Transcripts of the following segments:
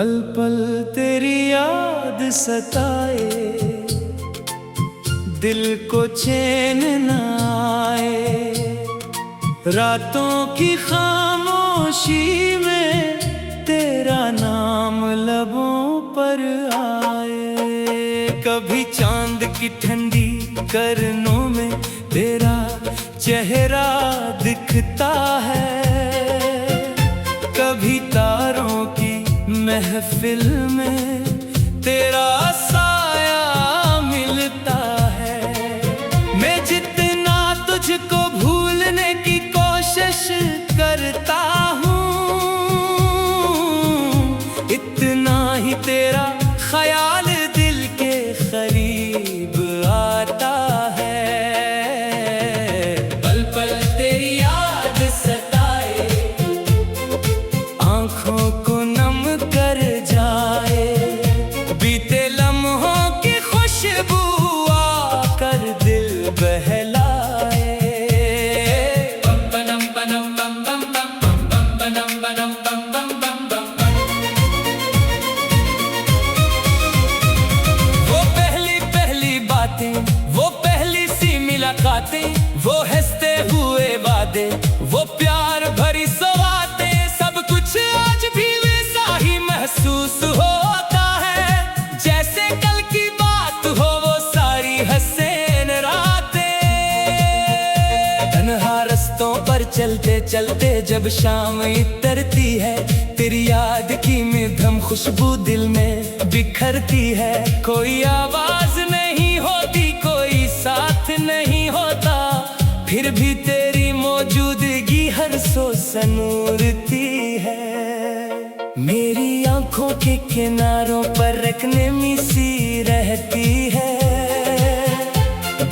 पल पल तेरी याद सताए, दिल को चैन न आए। रातों की खामोशी में तेरा नाम लबों पर आए। कभी चांद की ठंडी किरणों में तेरा चेहरा दिखता है, कभी तारों की महफिल में तेरा साया मिलता है। मैं जितना तुझको भूलने की कोशिश करता हूँ, इतना ही तेरा ख्याल दिल के करीब आता है। पल पल तेरी याद सताए, आँखों को नम कर जाए। बीते लम्हों की खुशबू आकर दिल बहलाए। बम बनम बनम बम बम बम बम बनम बनम बम बम बम बम। वो पहली पहली बातें, वो पहली सी मुलाकातें, वो हंसते हुए वादे, वो प्यार भरी सौगातें, सब कुछ आज भी वैसा ही महसूस होता है जैसे कल की बात हो वो सारी हसीन रातें। तन्हा रस्तों पर चलते चलते जब शाम इतरती है, तेरी याद की मधुर खुशबू दिल में बिखरती है। कोई आवाज नहीं होती, कोई साथ नहीं होता, फिर भी तेरी मौजूदगी हर सो संूरती है। मेरी आंखों के किनारों पर रखने में सी रहती है।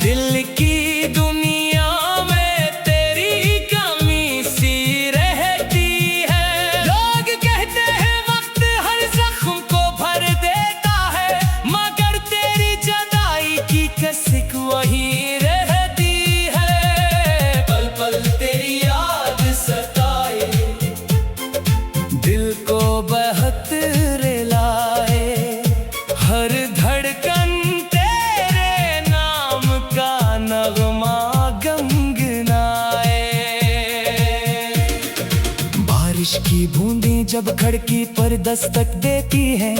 दिल की दुनिया में तेरी कमी सी रहती है। लोग कहते हैं वक्त हर जख्म को भर देता है, मगर तेरी जुदाई की कसक वही रहती है। पल पल तेरी याद सताए, दिल को बहुत रुलाए। हर धड़कन तेरे नाम का नगमा गुनगुनाए। बारिश की बूंदें जब खिड़की पर दस्तक देती है,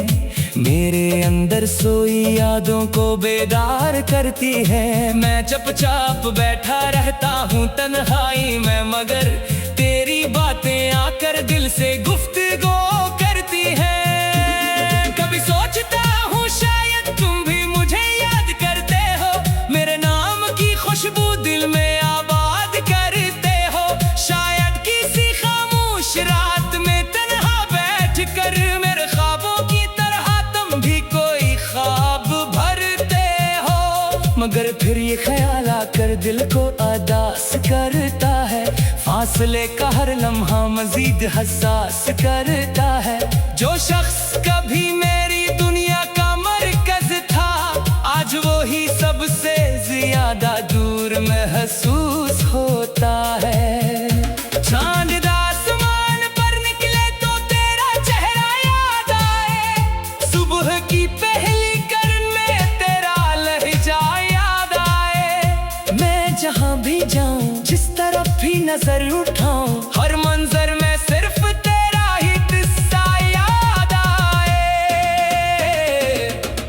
मेरे अंदर सोई यादों को बेदार करती है। मैं चुपचाप बैठा रहता हूँ तन्हाई में, मगर तेरी बातें आकर दिल से गुफ्तगू करती हैं। कभी सोचता हूँ शायद तुम भी मुझे याद करते हो, मेरे नाम की खुशबू दिल में आबाद करते हो। शायद किसी खामोश रात में तन्हा बैठ कर मेरे ख्वाबों की तरह तुम भी कोई ख्वाब भरते हो, मगर फिर ये ख्याल आकर दिल को उदास करता है। फासले का हर लम्हा मजीद हसास करता है। जो शख्स कभी मेरी दुनिया का मरकज था, आज वो ही सबसे ज्यादा दूर महसूस होता है। चांद आसमान पर निकले तो तेरा चेहरा याद आए, सुबह की पहली किरण में तेरा लहजा याद आए। मैं जहाँ भी जाऊँ, जिस तरफ भी नजर उठाऊं, हर मंजर में सिर्फ तेरा ही किस्सा याद आए।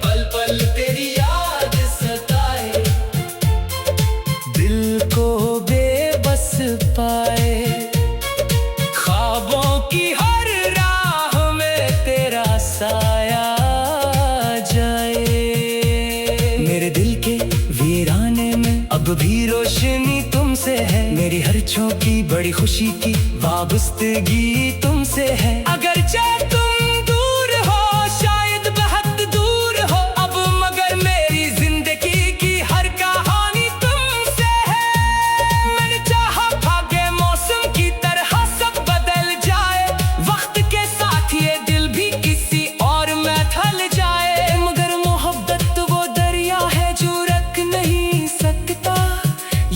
पल पल तेरी याद सताए, दिल को बेबस पाए। ख्वाबों की हर राह में तेरा साया जाए। मेरे दिल के वीराने में अब भी रोशनी तुमसे है, मेरी हर झोंकी बड़ी खुशी की वाबस्तगी तुमसे है। अगर चाहे तुम दूर हो, शायद बहुत दूर हो अब, मगर मेरी जिंदगी की हर कहानी तुमसे है। मैंने चाहा भागे मौसम की तरह सब बदल जाए, वक्त के साथ ये दिल भी किसी और में ढल जाए, मगर मोहब्बत वो दरिया है जो रख नहीं सकता।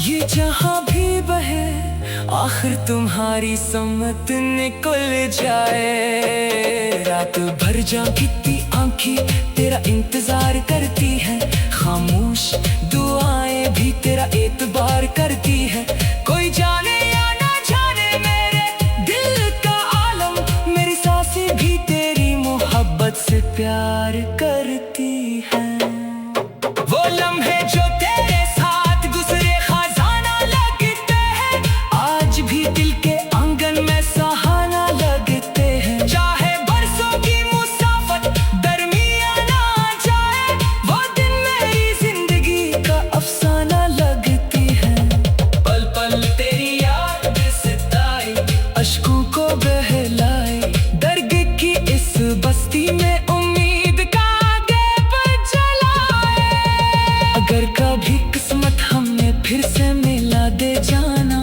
ये जहाँ भी बहे आखिर तुम्हारी समत निकल जाए। रात भर जागती आंखें तेरा इंतजार करती है, खामोश दुआएं भी तेरा एतबार करती है। कोई जाने या ना जाने मेरे दिल का आलम, मेरी सांसें भी तेरी मोहब्बत से प्यार करती है। वो लम्हे जो तेरे साथ गुजरे खजाना लगते हैं, आज भी दिल के आंगन में सहाना लगते हैं। चाहे बरसों की मुसाफत दरमियान आ जाए, वो दिन मेरी जिंदगी का अफसाना लगती है। पल पल तेरी याद सताए, अश्कों को बहलाए, दर्द की इस बस्ती में अगर कभी किस्मत हमने फिर से मिला दे जाना,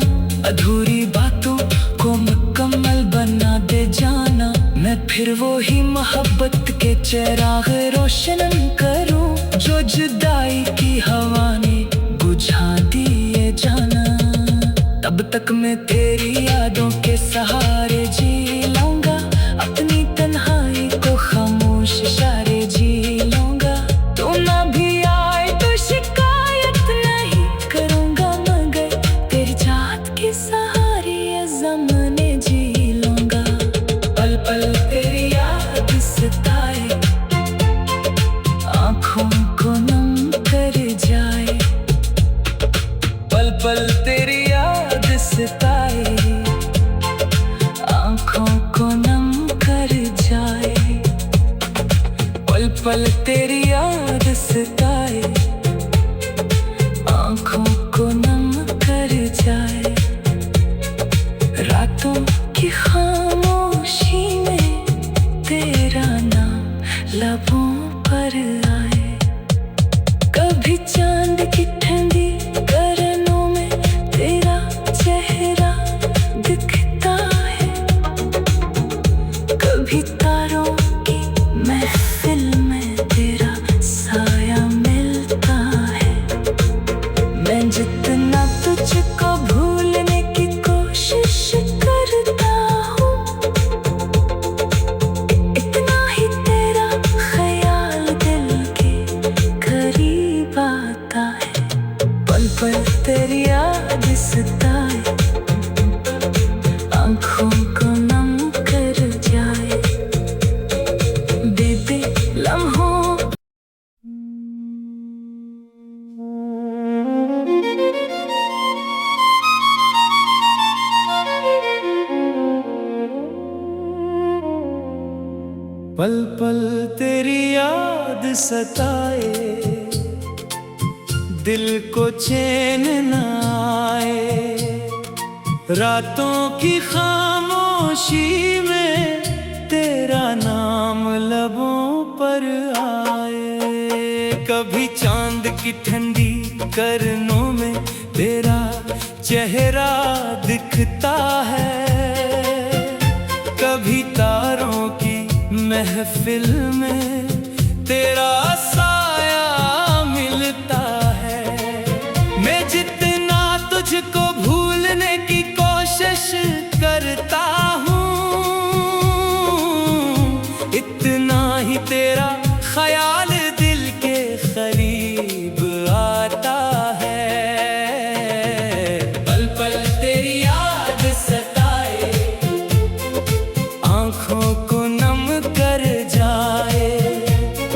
अधूरी बातों को मुकम्मल बना दे जाना। मैं फिर वो ही मोहब्बत के चिराग रोशन करूं, जो जुदाई की हवा ने बुझा दिए जाना। तब तक मैं तेरी यादों के सहारे जी लूंगा, अपनी तन्हाई को खामोश इशारे जी लूंगा। तू ना भी आए तो शिकायत नहीं करूंगा, मगर तेरी चाहत के सहारे ये ज़माने जी लूंगा। पल पल तेरी याद सताए, आँखों को नम कर जाए। पल पल तेरी याद सताए, आँखों को नम कर जाए। पल पल तेरी याद सताए, आँखों को नम कर जाए। रातों की खामोशी में तेरा नाम लबों पर आए। कभी चांद की ठंडी किरणों में तेरा चेहरा दिखता है, कभी तारों की महफिल में तेरा साया मिलता है। मैं जितना तुझको भूलने की कोशिश करता हूँ, इतना ही तेरा ख्याल दिल के करीब आता है। पल पल तेरी याद सताए, आँखों को नम कर जाए। बेबे लम्हों पल पल तेरी याद सताए, दिल को चैन न आए। रातों की खामोशी में तेरा नाम लबों पर आए। कभी चांद की ठंडी किरणों में तेरा चेहरा दिखता है, कभी तारों की महफिल में तेरा साया मिलता है। मैं जितना तुझको भूलने की कोशिश करता हूँ, इतना ही तेरा ख्याल दिल के करीब आता है। पल पल तेरी याद सताए, आँखों को कर जाए।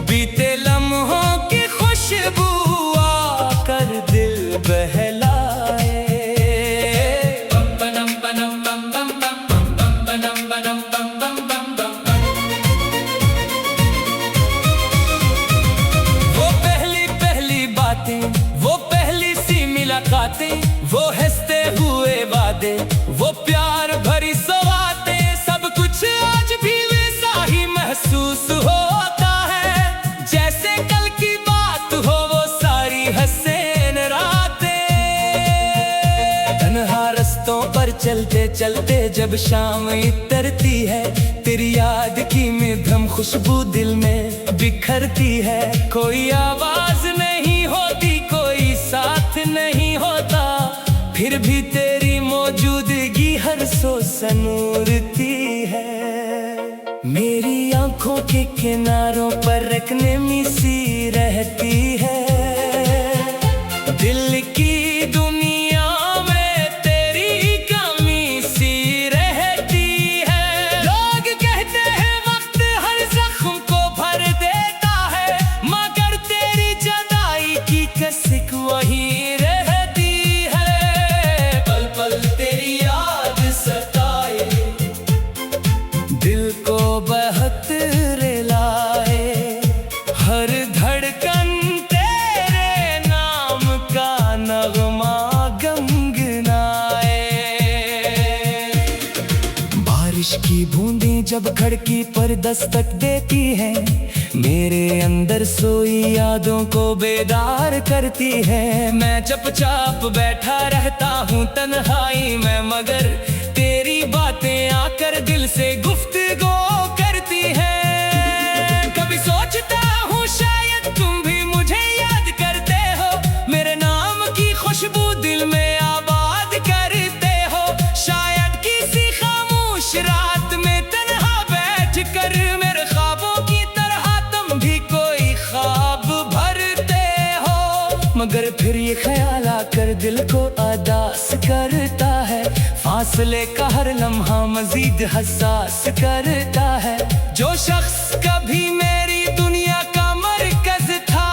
बीते लम्हों की खुशबू आकर दिल बहलाए। वो पहली पहली बातें, वो पहली सी मुलाकातें, वो हंसते हुए वादे, वो प्यार भरी सौगातें, सब कुछ आज भी महसूस होता है जैसे कल की बात हो। वो सारी हसीन रातें, तन्हा रस्तों पर चलते चलते जब शाम इतरती है, तेरी याद की मधुर खुशबू दिल में बिखरती है। कोई आवाज नहीं होती, कोई साथ नहीं होता, फिर भी तेरी मौजूदगी हर सो के किनारों पर एक नमी सी रहती है। दिल की दुनिया में तेरी कमी सी रहती है। लोग कहते हैं वक्त हर जख्म को भर देता है, मगर तेरी जुदाई की कसक वही रहती है। पल पल तेरी याद सताए, दिल को बहुत रुलाए। हर धड़कन तेरे नाम का नगमा गुनगुनाए। बारिश की बूंदें जब खिड़की पर दस्तक देती हैं, मेरे अंदर सोई यादों को बेदार करती है। मैं चुपचाप बैठा रहता हूँ तन्हाई में, मगर तेरी बातें आकर दिल से गुफ्तगू करती हैं। कभी सोचता हूँ शायद तुम भी मुझे याद करते हो, मेरे नाम की खुशबू दिल में आबाद करते हो। शायद किसी खामोश रात में तन्हा बैठ कर मेरे ख्वाबों की तरह तुम भी कोई ख्वाब भरते हो। मगर फिर ये ख्याल आकर दिल को उदास करता है, फासले का हर लम्हा मजीद हसास करता है। जो शख्स कभी मेरी दुनिया का मरकज था,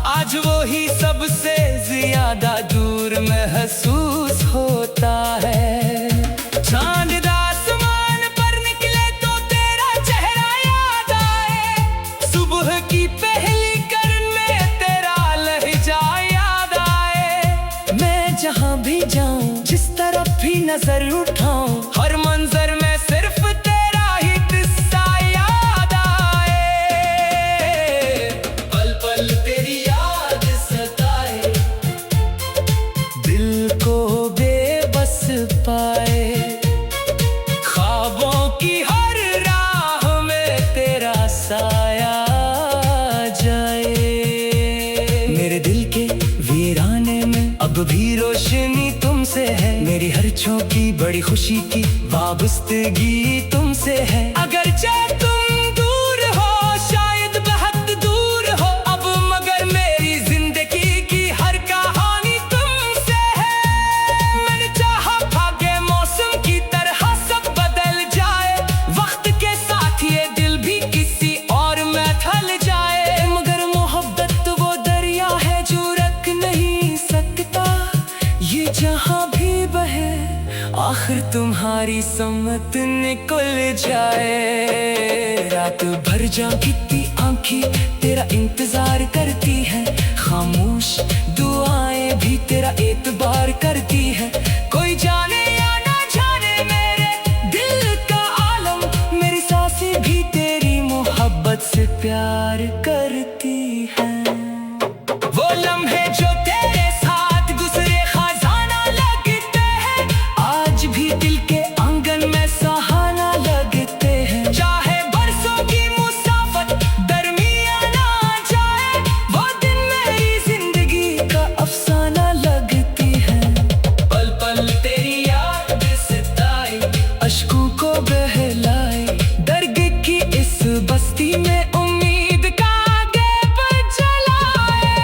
आज वो ही सबसे ज्यादा दूर महसूस होता है। चांद आसमान पर निकले तो तेरा चेहरा याद आए, सुबह की पहली किरण में तेरा लहजा याद आए। मैं जहाँ भी जाऊँ, जिस तरफ भी नजर उठाऊं, हर मंजर में सिर्फ तेरा ही किस्सा याद आए। पल पल तेरी याद सताए, दिल को बेबस पाए। ख्वाबों की हर राह में तेरा साया जाए। मेरे दिल के वीराने में अब भी रोशनी तुमसे है, मेरी हर झोंकी बड़ी खुशी की वाबस्तगी तुमसे है। अगर चाहे तुम दूर हो, शायद बहुत दूर हो अब, मगर मेरी जिंदगी की हर कहानी तुमसे है। मैंने चाहा भागे मौसम की तरह सब बदल जाए, वक्त के साथ ये दिल भी किसी और में ढल जाए। मगर मोहब्बत वो दरिया है जो रख नहीं सकता, ये जहाँ भी बहे आखिर तुम्हारी सम्मत निकल जाए। रात भर जागती आंखें तेरा इंतजार करती हैं, खामोश दुआएं भी तेरा एतबार करती हैं। कोई जाने या ना जाने मेरे दिल का आलम, मेरी सांसें भी तेरी मोहब्बत से प्यार करती हैं। वो लम्हे जो तेरे साथ गुजरे खजाना लगते हैं, आज भी दिल के आंगन में सहाना लगते हैं। चाहे बरसों की मुसाफत दरमियान आ जाए, वो दिन मेरी जिंदगी का अफसाना लगती है। पल पल तेरी याद सताई, अश्कों को बहलाई, दर्द की इस बस्ती में उम्मीद का आगे बढ़ जलाए।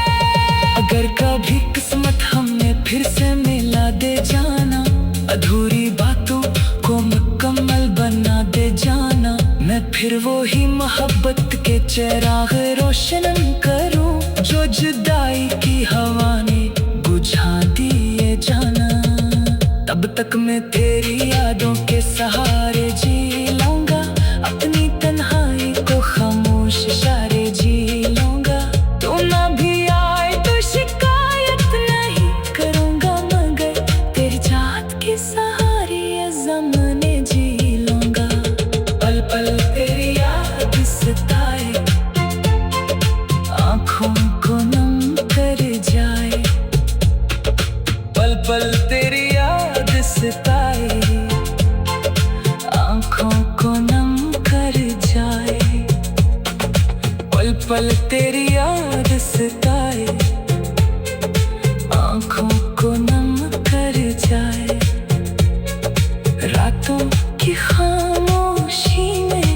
अगर कभी किस्मत हमें फिर से मिला दे जाना, अधूरी बातों को मुकम्मल बना दे जाना। मैं फिर वो ही मोहब्बत के चिराग रोशन करूं, जो जुदाई की हवा ने बुझा दिए जाना। तब तक मैं तेरी यादों के सहारे जी लूंगा, अपनी तन्हाई को खामोश इशारे जी लूंगा। तू ना भी आए तो शिकायत नहीं करूंगा, मगर तेरी चाहत के सहारे ये ज़माने जी लूंगा। पल पल तेरी याद सताए, आँखों को नम कर जाए। पल पल तेरी याद सताए, आँखों को नम कर जाए। पल पल तेरी याद सताए, आँखों को नम कर जाए। रातों की खामोशी में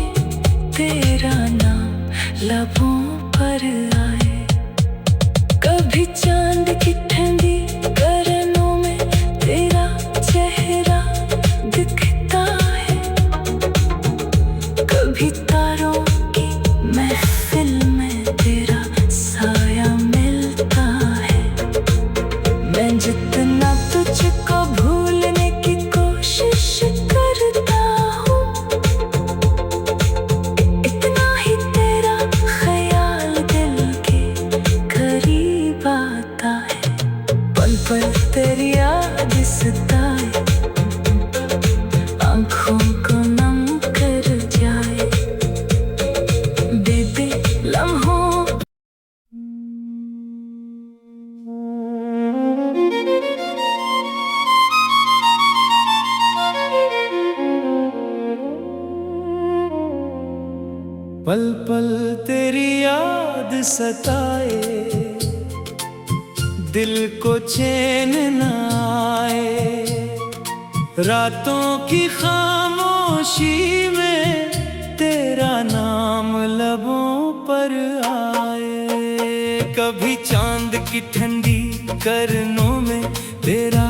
तेरा नाम की ठंडी करनों में तेरा चेहरा दिखता है। कभी तारों की महफिल में तेरा साया मिलता है। मैं जितना तुझको भूलने की कोशिश करता हूँ, इतना ही तेरा ख्याल दिल के करीब आता है। पल पल तेरी याद सताए, आँखों को नम कर जाए। बेबे लम्हों पल पल तेरी याद सताए, दिल को चैन न आए। रातों की खामोशी में तेरा नाम लबों पर आए। कभी चांद की ठंडी करनों में तेरा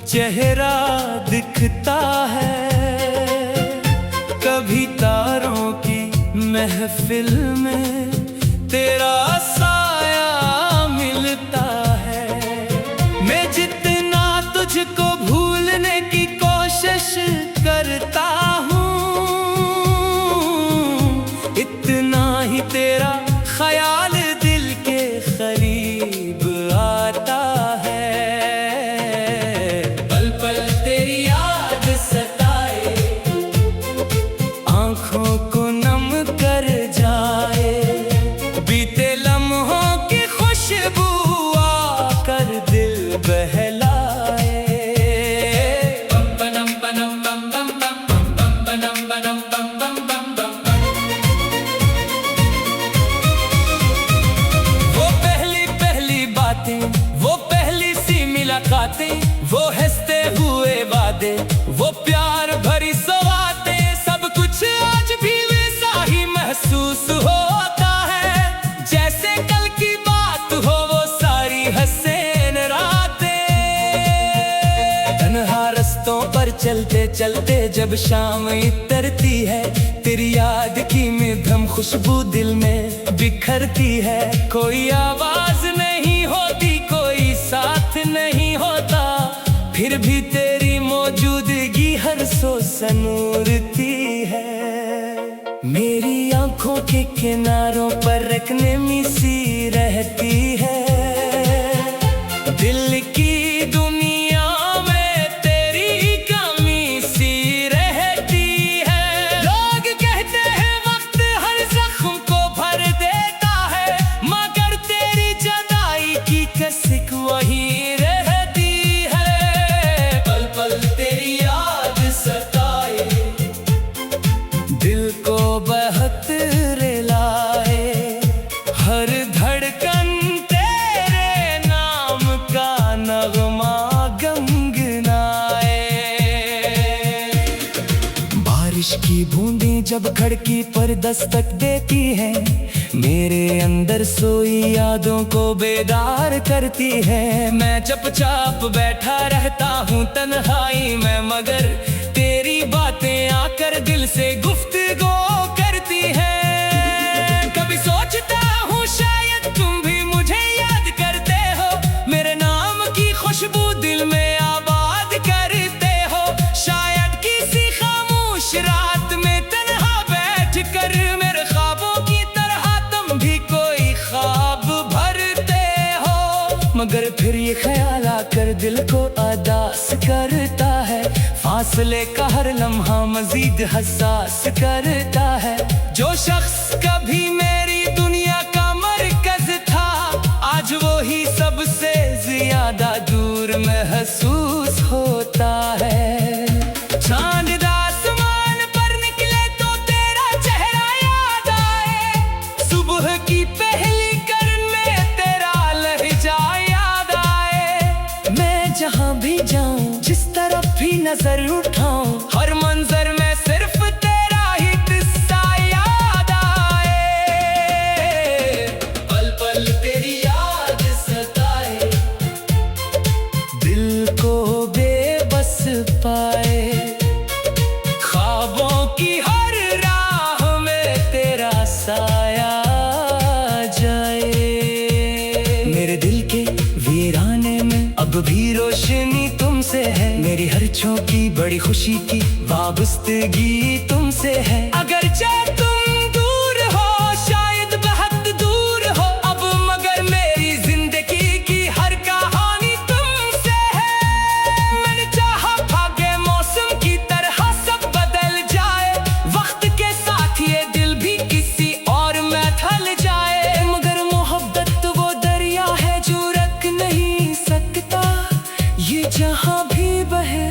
चेहरा दिखता है। कभी तारों की महफिल में तेरा साया मिलता है। मैं जितना तुझको भूलने की कोशिश करता हूँ, इतना ही तेरा ख्याल दिल के करीब आता है। पल पल तेरी याद सताए, आँखों को कर जाए। बीते लम्हों की खुशबू आकर दिल बहलाए। बम बनम बनम बम बम बम बम बनम बनम बम बम बम बम। वो पहली पहली बातें, वो पहली सी मुलाकातें, वो हंसते हुए वादे, वो प्यार भरी सौगातें, सब कुछ आज भी महसूस होता है जैसे कल की बात हो। वो सारी हसीन रातें, तन्हा रस्तों पर चलते चलते जब शाम इतरती है, तेरी याद की मधुर खुशबू दिल में बिखरती है। कोई आवाज नहीं होती, कोई साथ नहीं होता, फिर भी तेरी मौजूदगी हर सो संूरती है। मेरी आँखों के किनारों पर रखने में सी रहती है। दिल की दुनिया में तेरी कमी सी रहती है। लोग कहते हैं वक्त हर जख्म को भर देता है, मगर तेरी जुदाई की कसक वही रहती है। पल पल तेरी याद सताए, दिल को बहुत रिलाए। हर धड़कन तेरे नाम का नगमा गुनगुनाए। बारिश की बूंदें जब खिड़की पर दस्तक देती हैं, मेरे अंदर सोई यादों को बेदार करती है। मैं चुपचाप बैठा रहता हूँ तन्हाई में, मगर तेरी बातें आकर दिल से गुफ्तगू करती हैं। कभी सोचता हूँ शायद तुम भी मुझे याद करते हो, मेरे नाम की खुशबू दिल में आबाद करते हो। शायद किसी खामोश रात में तन्हा बैठ कर मेरे ख्वाबों की तरह तुम भी कोई ख्वाब भरते हो, मगर फिर ये ख्याल आकर दिल को अदास करता है। फासले का हर लम्हा मजीद हसास करता है। जो शख्स कभी मेरी दुनिया का मरकज था, आज वो ही सबसे ज्यादा दूर महसूस होता है। चांद आसमान पर निकले तो तेरा चेहरा याद आए, सुबह की पहली किरण में तेरा लहजा याद आए। मैं जहाँ भी जाऊँ, जिस तरफ भी नजर उठाऊं, हर मंजर में सिर्फ तेरा ही किस्सा याद आए। पल पल तेरी याद सताए, बच्चों की बड़ी खुशी की वाबस्तगी तुमसे है। अगर चाहे तुम दूर हो, शायद बहुत दूर हो अब, मगर मेरी जिंदगी की हर कहानी तुमसे है। मैंने चाहा भागे मौसम की तरह सब बदल जाए, वक्त के साथ ये दिल भी किसी और में ढल जाए, मगर मोहब्बत वो दरिया है जो रख नहीं सकता, ये जहां भी बहे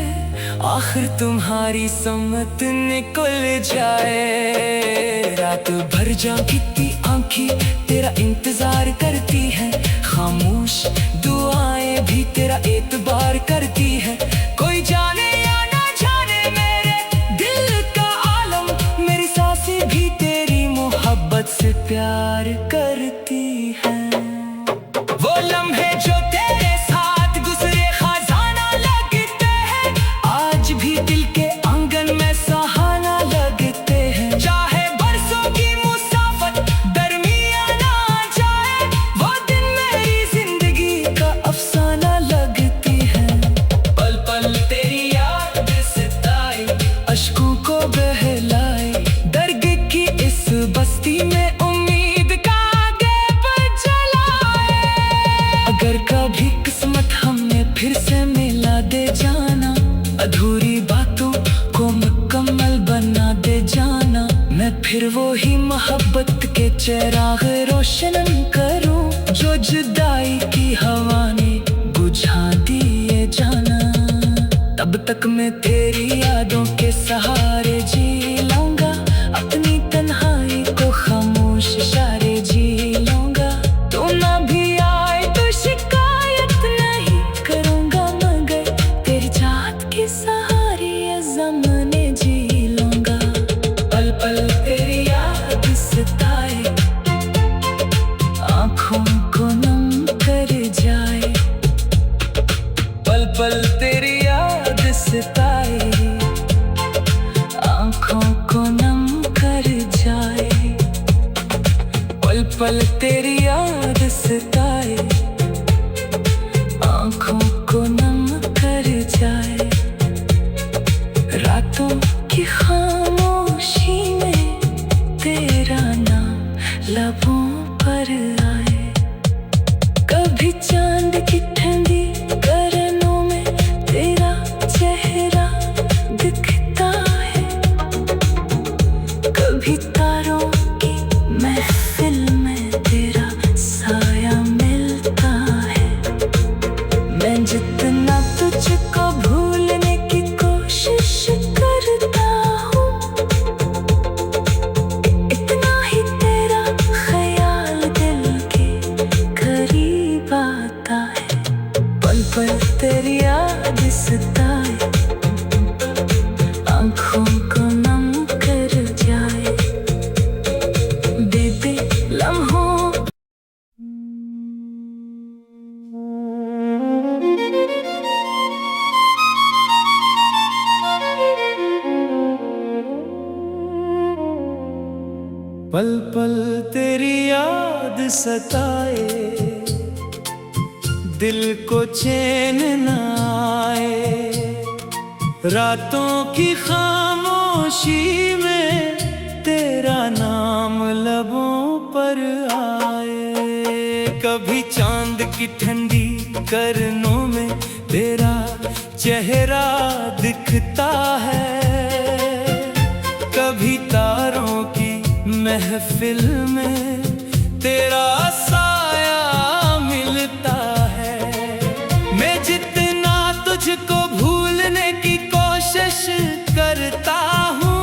आखिर तुम्हारी सम्मत निकल जाए। रात भर जागती आंखें तेरा इंतजार करती हैं, खामोश दुआएं भी तेरा एतबार करती हैं। कोई जाने या ना जाने मेरे दिल का आलम, मेरी सांसें भी तेरी मोहब्बत से प्यार करती हैं। वो लम्हे जो तेरे साथ गुजरे खजाना लगते हैं, आज भी दिल के आंगन में सहाना लगते हैं। चाहे बरसों की मुसाफत दरमियान आ जाए, वो दिन मेरी जिंदगी का अफसाना लगती है। पल पल तेरी याद सताए, अश्कों को बहलाए, दर्द की इस बस्ती में उम्मीद का आगे पर जलाए। अगर कभी किस्मत हमें फिर से मिला दे जाना, अधूरी बातों को मुकम्मल बना दे जाना, मैं फिर वो ही मोहब्बत के चिराग रोशन करूं जो जुदाई की हवा ने बुझा दिए जाना। तब तक मैं तेरी यादों के सहारे जी लूंगा, अपनी तन्हाई को खामोश इशारे जी लूंगा। तू ना भी आए तो शिकायत नहीं करूंगा, मगर तेरी चाहत के सहारे ये ज़माने जी लूंगा। पल पल तेरी याद सताए, आँखों को नम कर जाए। पल पल तेरी याद सताए, आँखों को नम कर जाए। पल पल तेरी याद सताए, आँखों को नम कर जाए। रातों की खामोशी में तेरा नाम लबों पर आए। कभी चांद की ठंडी किरणों में तेरा चेहरा दिखता है, कभी तारों की महफिल में तेरा साया मिलता है। मैं जितना तुझको भूलने की कोशिश करता हूँ, इतना ही तेरा ख्याल दिल के करीब आता है। पल पल तेरी याद सताए, आँखों को नम कर जाए। बीते लम्हों पल पल तेरी याद सताए, दिल को चैन न आए। रातों की खामोशी में तेरा नाम लबों पर आए। कभी चांद की ठंडी किरणों में तेरा चेहरा दिखता है, कभी तारों की महफिल में तेरा साया मिलता है। मैं जितना तुझको भूलने की कोशिश करता हूँ,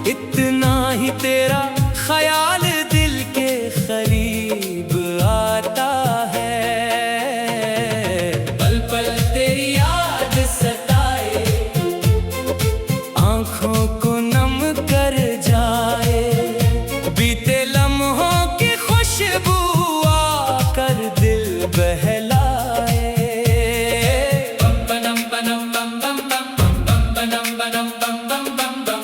इतना ही तेरा ख्याल दिल के करीब आता है। पल पल तेरी याद सताए, आँखों को नम कर जाए। बीते लम्हों की खुशबू आकर दिल बहलाए। बम बम बम बम बम बम बम बम बम बम बम बम बम।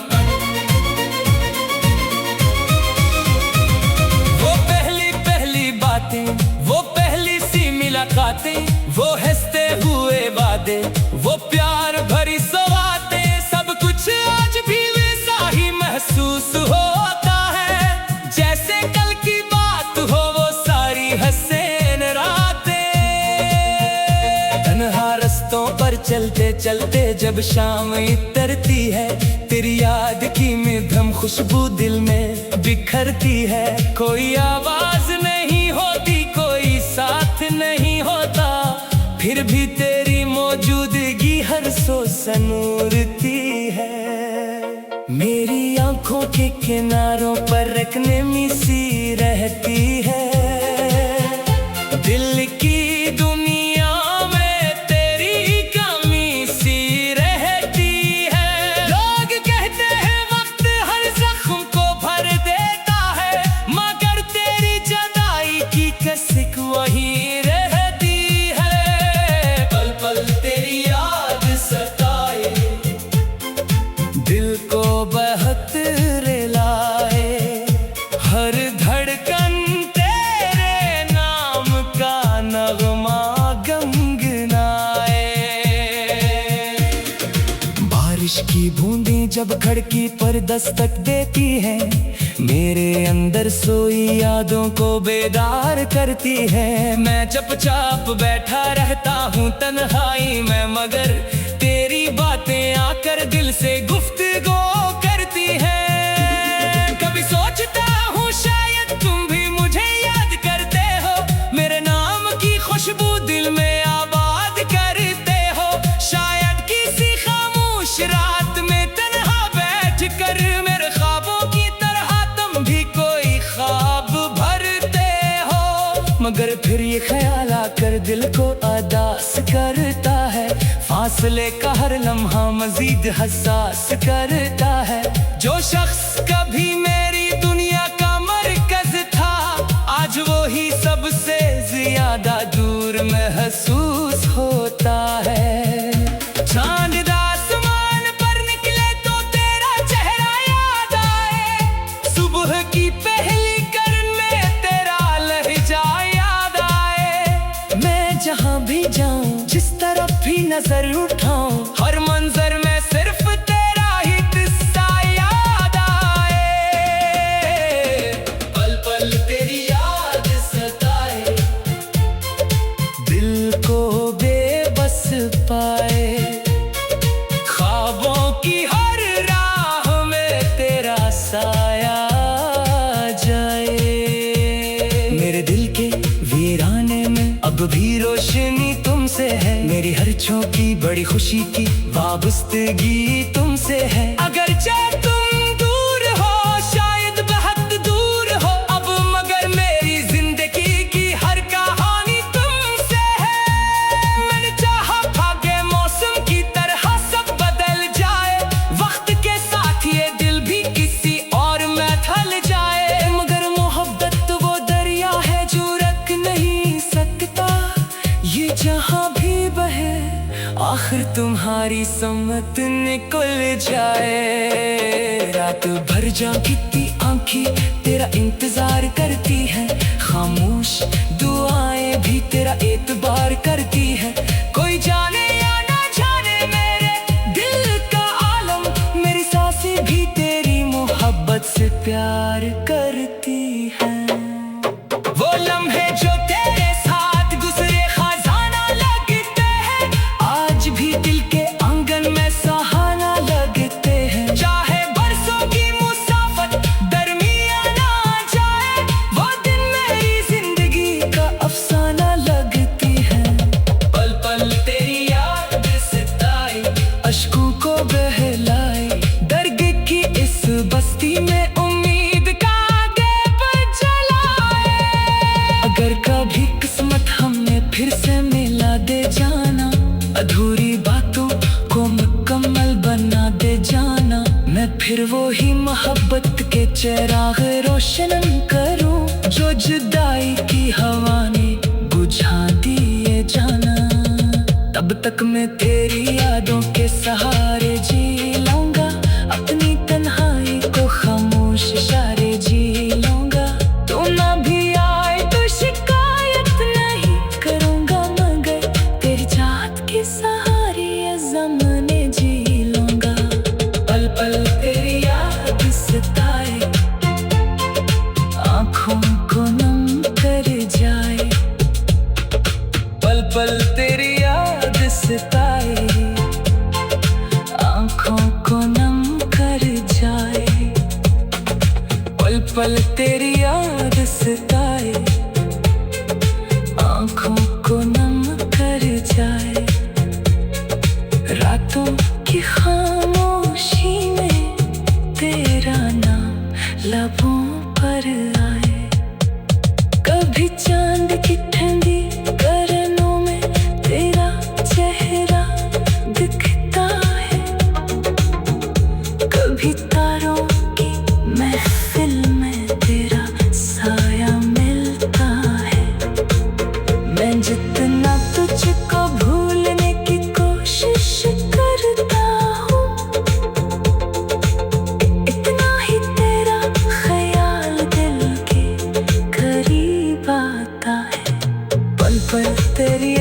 वो पहली पहली बातें, वो पहली सी मुलाकातें, वो हंसते हुए वादे, चलते जब शाम इतरती है, तेरी याद की मध्यम खुशबू दिल में बिखरती है। कोई आवाज नहीं होती, कोई साथ नहीं होता, फिर भी तेरी मौजूदगी हर सो सनूरती है। मेरी आंखों के किनारों पर एक नमी सी रहती है, दिल की दुनिया में तेरी कमी सी रहती है। लोग कहते हैं वक्त हर जख्म को भर देता है, मगर तेरी जुदाई की कसक वही रहती है। पल पल तेरी याद सताए, दिल को बहत रुलाए, हर धड़कन तेरे नाम का नगमा गुनगुनाए। बारिश की बूंदें जब खिड़की पर दस्तक देती हैं, मेरे अंदर सोई यादों को बेदार करती है। मैं चुपचाप बैठा रहता हूँ तन्हाई में, मगर तेरी बातें आकर दिल से गुफ्तगू करती हैं। कभी सोचता हूँ शायद तुम भी मुझे याद करते हो, मेरे नाम की खुशबू दिल में आबाद करते हो। शायद किसी खामोश रात में तन्हा बैठ कर मेरे ख्वाबों की तरह तुम भी कोई ख्वाब भरते हो, मगर फिर ये ख्याल आकर दिल को अदास करता है। फासले का हर लम्हा मजीद हसास करता है। जो शख्स कभी मेरी दुनिया का मरकज था, आज वो ही सबसे ज्यादा दूर महसूस होता है। चांद आसमान पर निकले तो तेरा चेहरा याद आए, सुबह की पहली किरण में तेरा लहजा याद आए। मैं जहाँ भी जाऊँ, जिस तरफ भी नजर उठाऊं, हर मंजर में सिर्फ तेरा ही किस्सा याद आए। पल पल तेरी याद सताए, दिल को बेबस पाए, ख्वाबों की हर राह में तेरा साया जाए। मेरे दिल के वीराने में अब भी रोशनी तुमसे है, मेरी हर झोंकी बड़ी खुशी की वाबस्तगी तुमसे है। अगर चाहे तुम दूर हो, शायद बहुत दूर हो अब, मगर मेरी जिंदगी की हर कहानी तुमसे है। मैंने चाहा था कि मौसम की तरह सब बदल जाए, वक्त के साथ ये दिल भी किसी और में ढल जाए, मगर मोहब्बत वो दरिया है जो रख नहीं सकता। ये जहाँ भी बहे आखिर तुम्हारी सम्मत निकल जाए। रात भर जागती आंखें तेरा इंतजार करती हैं, खामोश दुआएं भी तेरा एतबार करती हैं। कोई जाने या ना जाने मेरे दिल का आलम, मेरी सांसें भी तेरी मोहब्बत से प्यार करती हैं। वो लम्हे जो तेरे साथ गुजरे खजाना लगते हैं, आज भी दिल के आंगन में सहाना लगते हैं। चाहे बरसों की मुसाफत दरमियान आ जाए, वो दिन मेरी जिंदगी का अफसाना लगती है। पल पल तेरी याद सताई, अश्कों को बहलाई, दर्द की इस बस्ती में उम्मीद का दीप जलाए। अगर कभी किस्मत हमें फिर से मिला दे जाना, अधूरी बातों को मुकम्मल बना दे जाना, मैं फिर वो ही मोहब्बत के चिराग रोशन करूं, जो जुदाई की हवा ने बुझा दिए जाना। तब तक मैं तेरी यादों के सहारे जी लूंगा, अपनी तन्हाई को खामोश इशारे जी लूंगा। तू ना भी आए तो शिकायत नहीं करूंगा, मगर तेरी चाहत के सहारे ये ज़माने जी लूंगा। पल पल तेरी याद सताए, आँखों को नम कर जाए। पल पल तेरी याद सताए। ठंड की ठंडी करनों में तेरा चेहरा दिखता है। कभी तारों की महफिल में तेरा साया मिलता है। मैं जितना तुझको भूलने की कोशिश करता हूँ, इतना ही तेरा ख्याल दिल के करीब आता है। पल पल तेरी